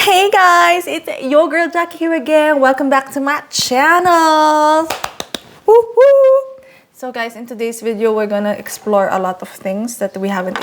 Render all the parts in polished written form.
Hey guys, it's your girl Jaque here again. Welcome back to my channel. Woo-hoo. So guys, in today's video, we're gonna explore a lot of things that we haven't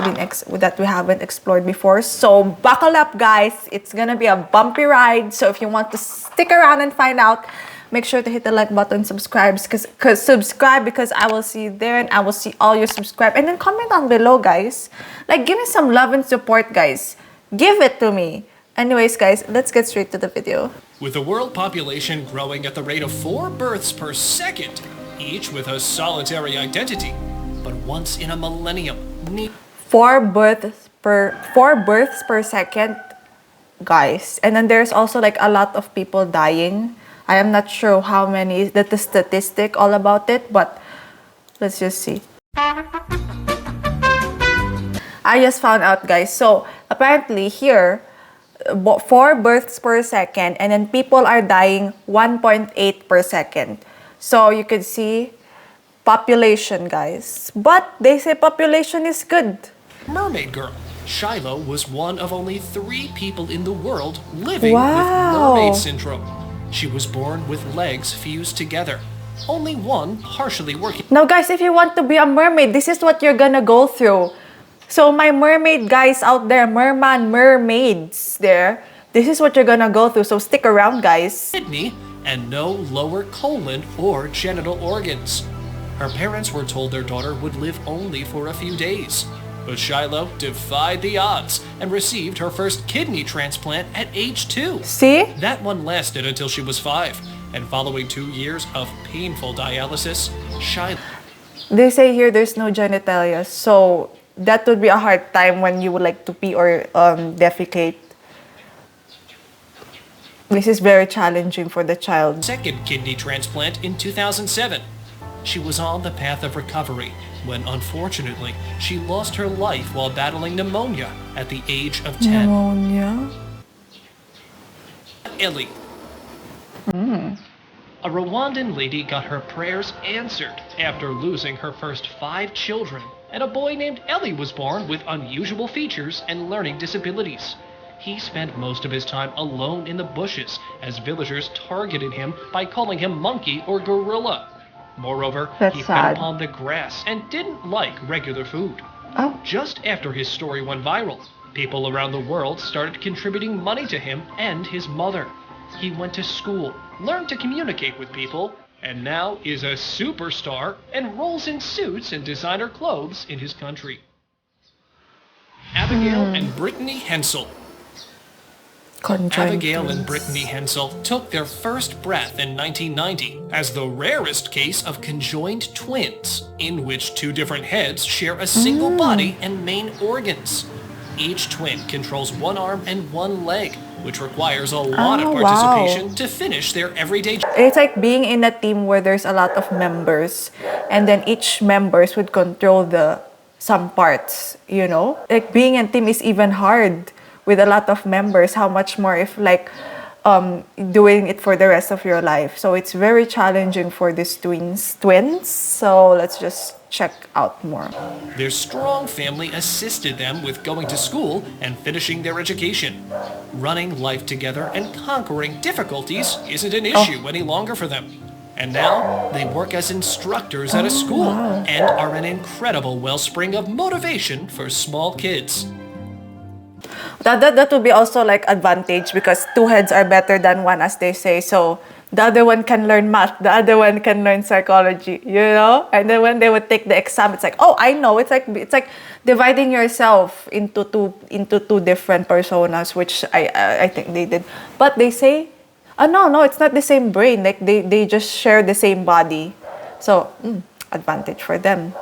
explored before. So buckle up, guys. It's gonna be a bumpy ride. So if you want to stick around and find out, make sure to hit the like button, subscribe because I will see you there and I will see all your subscribe. And then comment down below, guys. Like, give me some love and support, guys. Give it to me. Anyways, guys, let's get straight to the video. With the world population growing at the rate of 4 births per second, each with a solitary identity, but once in a millennium, Four births per second, guys. And then there's also like a lot of people dying. I am not sure how many is the statistic all about it, but let's just see. I just found out, guys. So apparently here, 4 births per second, and then people are dying 1.8 per second. So you could see population, guys. But they say population is good. Mermaid girl Shiloh was one of only 3 people in the world living Wow. with mermaid syndrome. She was born with legs fused together, only one partially working. Now, guys, if you want to be a mermaid, this is what you're gonna go through. So my mermaid guys out there, mermaids there, this is what you're gonna go through. So stick around, guys. Kidney and no lower colon or genital organs. Her parents were told their daughter would live only for a few days. But Shiloh defied the odds and received her first kidney transplant at age 2. See? That one lasted until she was 5, and following 2 years of painful dialysis, Shiloh... They say here there's no genitalia, so that would be a hard time when you would like to pee or defecate. This is very challenging for the child. Second kidney transplant in 2007. She was on the path of recovery when, unfortunately, she lost her life while battling pneumonia at the age of 10. Pneumonia? Elie. A Rwandan lady got her prayers answered after losing her first 5 children, and a boy named Elie was born with unusual features and learning disabilities. He spent most of his time alone in the bushes as villagers targeted him by calling him monkey or gorilla. Moreover, That's he sad. fed upon the grass and didn't like regular food. Oh. Just after his story went viral, people around the world started contributing money to him and his mother. He went to school, learned to communicate with people, and now is a superstar and rolls in suits and designer clothes in his country. Abigail and Brittany Hensel. Conjoined Abigail and Twins. Brittany Hensel took their first breath in 1990 as the rarest case of conjoined twins, in which 2 different heads share a single body and main organs. Each twin controls 1 arm and 1 leg, which requires a lot of participation to finish their everyday job. It's like being in a team where there's a lot of members, and then each members would control some parts, you know? Like being in a team is even hard with a lot of members. How much more if like doing it for the rest of your life. So it's very challenging for these twins. So let's just check out more. Their strong family assisted them with going to school and finishing their education. Running life together and conquering difficulties isn't an issue any longer for them. And now they work as instructors at a school and are an incredible wellspring of motivation for small kids. That would be also like advantage because 2 heads are better than 1, as they say. So the other one can learn math, the other one can learn psychology, you know? And then when they would take the exam, it's like, oh, I know. It's like dividing yourself into two different personas, which I think they did. But they say, no, it's not the same brain. Like they just share the same body. So advantage for them.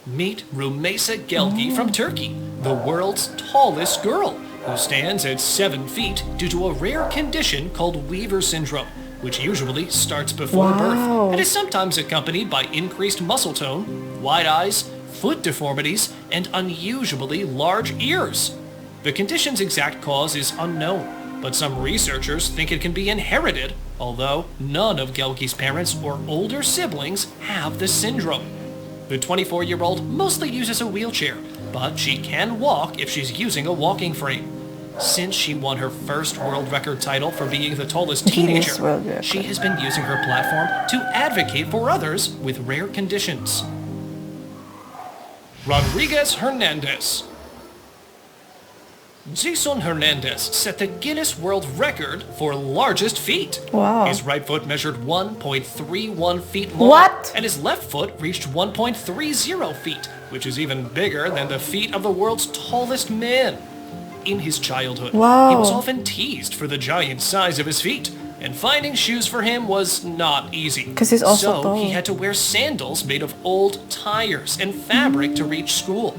Meet Rumeysa Gelgi from Turkey, the world's tallest girl, who stands at 7 feet due to a rare condition called Weaver syndrome, which usually starts before birth and is sometimes accompanied by increased muscle tone, wide eyes, foot deformities, and unusually large ears. The condition's exact cause is unknown, but some researchers think it can be inherited, although none of Gelgi's parents or older siblings have the syndrome. The 24-year-old mostly uses a wheelchair, but she can walk if she's using a walking frame. Since she won her first world record title for being the tallest Guinness teenager, World Record. she has been using her platform to advocate for others with rare conditions. Rodriguez Hernandez. Jeison Hernandez set the Guinness World Record for largest feet. Wow. His right foot measured 1.31 feet long. What? And his left foot reached 1.30 feet, which is even bigger than the feet of the world's tallest man. In his childhood, Wow. he was often teased for the giant size of his feet, and finding shoes for him was not easy. 'Cause he's also so tall. he had to wear sandals made of old tires and fabric to reach school.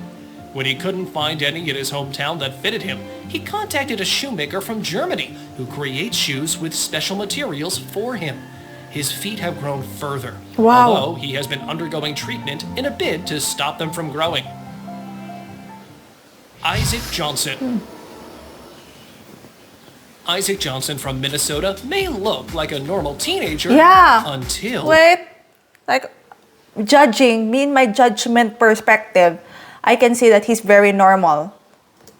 When he couldn't find any in his hometown that fitted him, he contacted a shoemaker from Germany who creates shoes with special materials for him. His feet have grown further, Wow. although he has been undergoing treatment in a bid to stop them from growing. Isaac Jhonson. Isaac Jhonson from Minnesota may look like a normal teenager Yeah. until... Wait, like judging, me in my judgment perspective, I can say that he's very normal.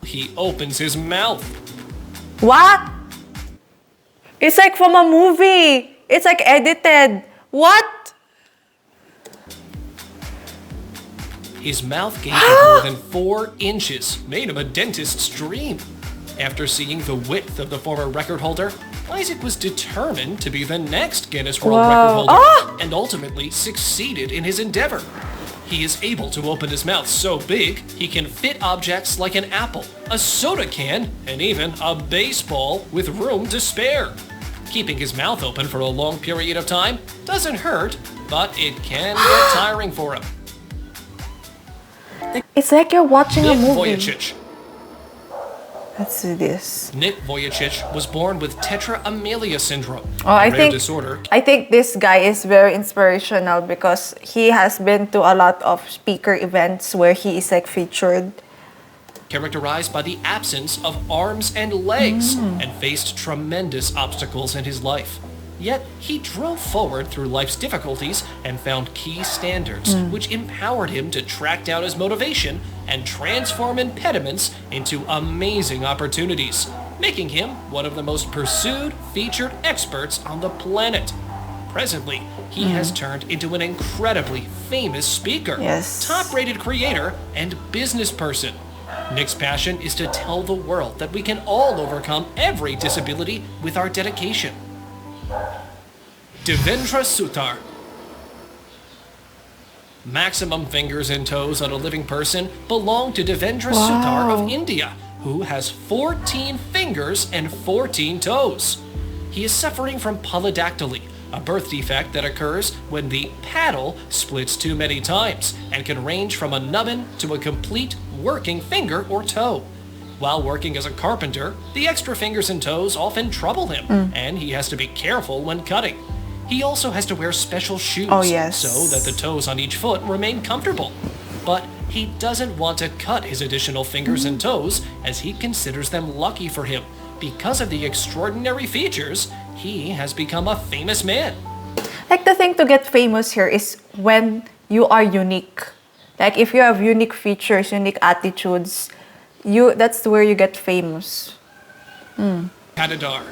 he opens his mouth. What? It's like from a movie. It's like edited. What? His mouth gained more than 4 inches, made him a dentist's dream. After seeing the width of the former record holder, Isaac was determined to be the next Guinness World Wow. Record holder Ah! and ultimately succeeded in his endeavor. He is able to open his mouth so big he can fit objects like an apple, a soda can, and even a baseball with room to spare. Keeping his mouth open for a long period of time doesn't hurt, but it can get tiring for him. It's like you're watching a Nick movie. Vujicic. Let's do this. Nick Vujicic was born with tetraamelia syndrome, Oh, a I rare think disorder I think this guy is very inspirational because he has been to a lot of speaker events where he is like featured. characterized by the absence of arms and legs and faced tremendous obstacles in his life. Yet he drove forward through life's difficulties and found key standards which empowered him to track down his motivation and transform impediments into amazing opportunities, making him one of the most pursued featured experts on the planet. Presently, he has turned into an incredibly famous speaker, Yes. top-rated creator, and business person. Nick's passion is to tell the world that we can all overcome every disability with our dedication. Devendra Suthar. Maximum fingers and toes on a living person belong to Devendra Suthar Wow. of India, who has 14 fingers and 14 toes. He is suffering from polydactyly, a birth defect that occurs when the paddle splits too many times and can range from a nubbin to a complete working finger or toe. While working as a carpenter, the extra fingers and toes often trouble him, and he has to be careful when cutting. He also has to wear special shoes Oh, yes. so that the toes on each foot remain comfortable. But he doesn't want to cut his additional fingers and toes as he considers them lucky for him. Because of the extraordinary features, he has become a famous man. Like the thing to get famous here is when you are unique. Like if you have unique features, unique attitudes, that's where you get famous. Patidar.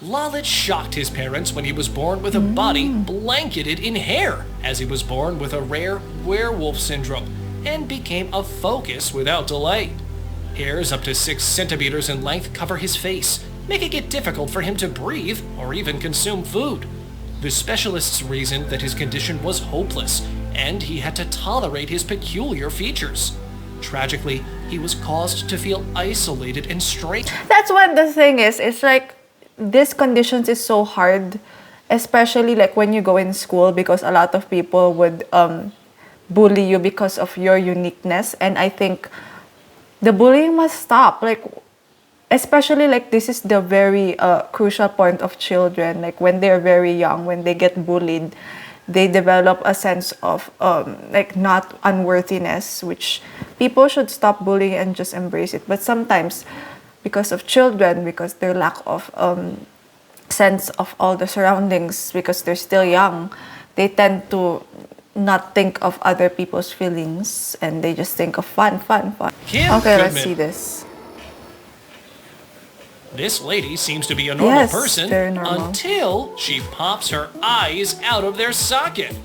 Lalit shocked his parents when he was born with a body blanketed in hair, as he was born with a rare werewolf syndrome, and became a focus without delay. Hairs up to 6 centimeters in length cover his face, making it difficult for him to breathe or even consume food. The specialists reasoned that his condition was hopeless, and he had to tolerate his peculiar features. Tragically, he was caused to feel isolated and strange. That's what the thing is. It's like these conditions is so hard, especially like when you go in school because a lot of people would bully you because of your uniqueness, and I think the bullying must stop. Like especially like this is the very crucial point of children. Like when they're very young, when they get bullied, they develop a sense of like not unworthiness, which people should stop bullying and just embrace it. But sometimes because of children, because their lack of sense of all the surroundings, because they're still young, they tend to not think of other people's feelings and they just think of fun. Kim Okay, let's Goodman. see this. This lady seems to be a normal Yes, person very normal. until she pops her eyes out of their socket.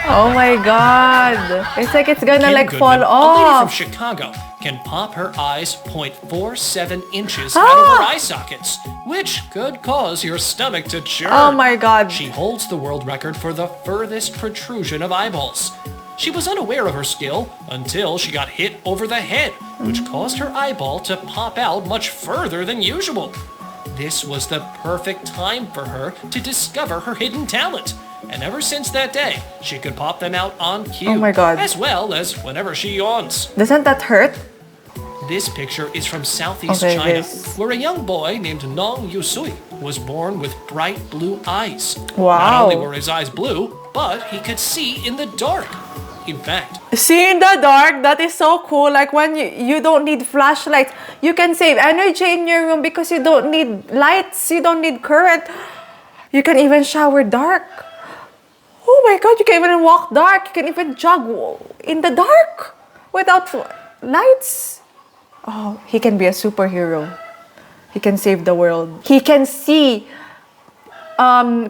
Oh my god. It's like it's gonna Kim like Goodman, fall a lady off. from Chicago, can pop her eyes 0.47 inches out of her eye sockets, which could cause your stomach to churn. Oh my god. She holds the world record for the furthest protrusion of eyeballs. She was unaware of her skill until she got hit over the head, which caused her eyeball to pop out much further than usual. This was the perfect time for her to discover her hidden talent. And ever since that day, she could pop them out on cue. Oh my god. As well as whenever she yawns. Doesn't that hurt? This picture is from Southeast Okay, China, this. where a young boy named Nong Youhui was born with bright blue eyes. Wow. Not only were his eyes blue, but he could see in the dark. In fact, See in the dark, that is so cool. Like when you don't need flashlights, you can save energy in your room because you don't need lights, you don't need current. You can even shower dark. Oh my god, you can even walk dark. You can even jog in the dark without lights. Oh, he can be a superhero. He can save the world. He can see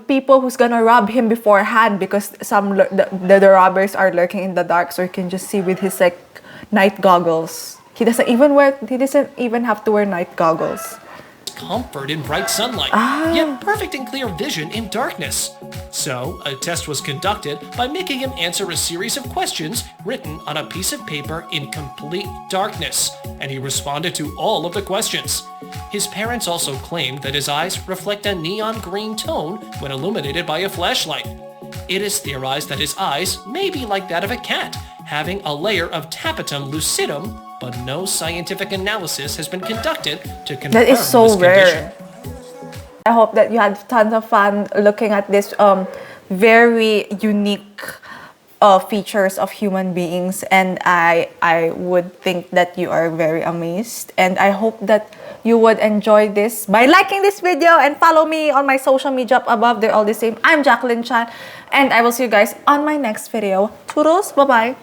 people who's gonna rob him beforehand because the robbers are lurking in the dark, so he can just see with his like night goggles. He doesn't even have to wear night goggles. comfort in bright sunlight, yet perfect and clear vision in darkness. So, a test was conducted by making him answer a series of questions written on a piece of paper in complete darkness, and he responded to all of the questions. His parents also claimed that his eyes reflect a neon green tone when illuminated by a flashlight. It is theorized that his eyes may be like that of a cat, having a layer of tapetum lucidum, but no scientific analysis has been conducted to confirm That is so this condition. rare. I hope that you had tons of fun looking at this very unique features of human beings, and I would think that you are very amazed, and I hope that you would enjoy this by liking this video and follow me on my social media up above. They're all the same. I'm Jaqueline Chan, and I will see you guys on my next video. Toodles, bye-bye.